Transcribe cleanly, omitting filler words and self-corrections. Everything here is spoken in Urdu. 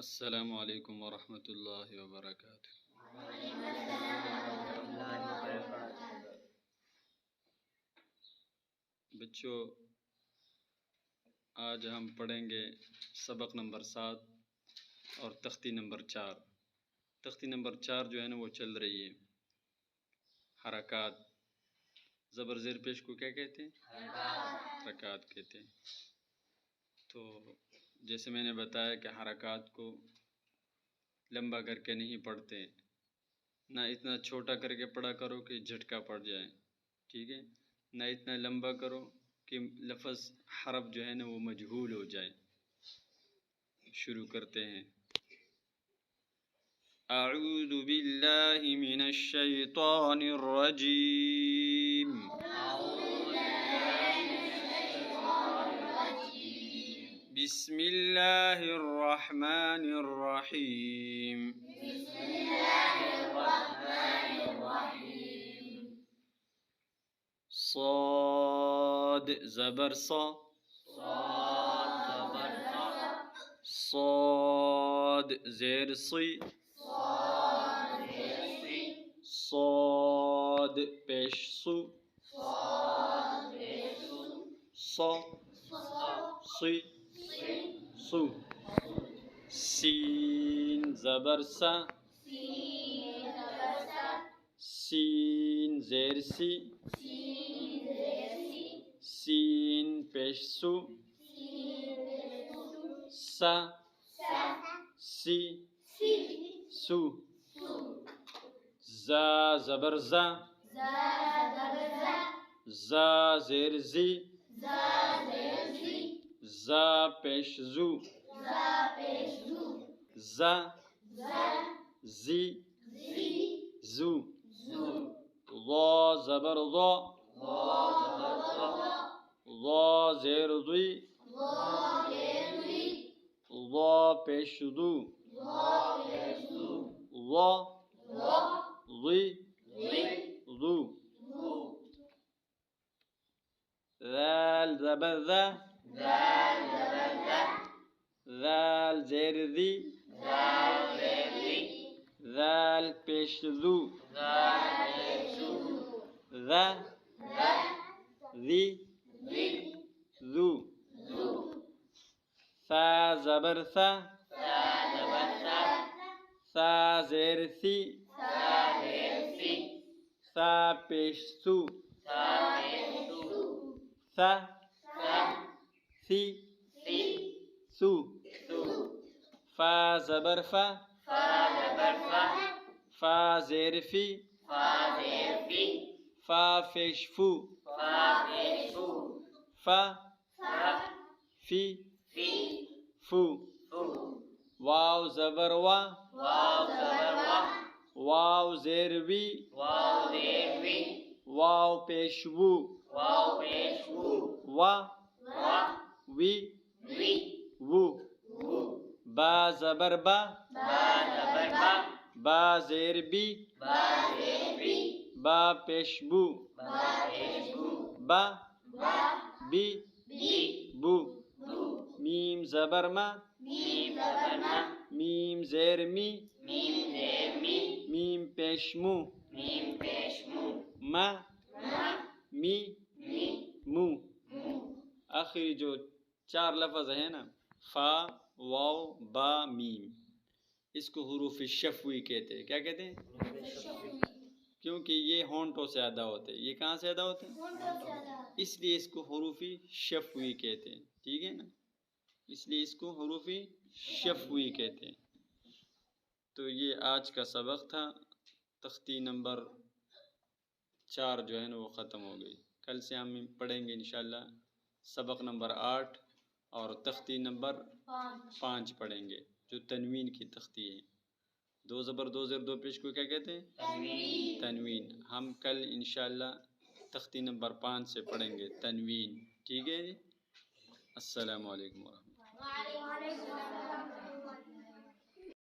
السلام علیکم ورحمۃ اللہ وبرکاتہ۔ بچوں، آج ہم پڑھیں گے سبق نمبر 7 اور تختی نمبر 4۔ تختی نمبر 4 جو ہے نا وہ چل رہی ہے حرکات۔ زبر زیر پیش کو کیا کہتے ہیں؟ حرکات کہتے ہیں۔ تو جیسے میں نے بتایا کہ حرکات کو لمبا کر کے نہیں پڑھتے، نہ اتنا چھوٹا کر کے پڑھا کرو کہ جھٹکا پڑ جائے، ٹھیک ہے؟ نہ اتنا لمبا کرو کہ لفظ حرف جو ہے نا وہ مجہول ہو جائے۔ شروع کرتے ہیں۔ اعوذ باللہ من الشیطان الرجیم۔ بسم اللہ الرحمن الرحیم۔ صاد زبر صا، صاد زیر صی، صاد پیش سو، صا صی سو۔ سین زبر سا، سین زیر سی، سین پیش سو، سا سی سو۔ زا زبر زا، زا زیر زی، زا پیش زو، زا زی زو۔ ضا زبر ضا، ضا زیر ضی، ضا پیش ضو، ضا ضی ضو۔ ذال زبر ذا، ذال زیر ذی، ذال پیش ذو، ذا ذی ذو۔ ثا زبر ثا، ثا زیر ثی، ثا پیش ثو، ثا ثی ثو۔ فا زبر فا، فا زیر فی، فا پیش فو، فا فی فو۔ واو زبر وا، واو زیر وی، واو پیش وو، وا وی وو۔ با زبر با، با زیر بی، با پیش بو، با بی بو۔ میم زبر ما، میم زیر می، میم پیش مو، ما می مو۔ آخری جو 4 لفظ ہیں نا، فا واو با میم، اس کو حروف شفوی کہتے ہیں۔ کیا کہتے ہیں؟ کیونکہ یہ ہونٹوں سے ادا ہوتے ہیں۔ یہ کہاں سے ادا ہوتے ہیں؟ اس لیے اس کو حروف شفوی کہتے ہیں، ٹھیک ہے نا؟ اس لیے اس کو حروف شفوی کہتے ہیں۔ تو یہ آج کا سبق تھا۔ تختی نمبر 4 جو ہے نا وہ ختم ہو گئی۔ کل سے ہم پڑھیں گے انشاءاللہ سبق نمبر 8 اور تختی نمبر 5 پڑھیں گے، جو تنوین کی تختی ہے۔ 2 زبر 2 زیر 2 پیش کو کیا کہتے ہیں؟ تنوین۔ ہم کل انشاءاللہ تختی نمبر 5 سے پڑھیں گے تنوین، ٹھیک ہے جی؟ السلام علیکم ورحمۃ اللہ۔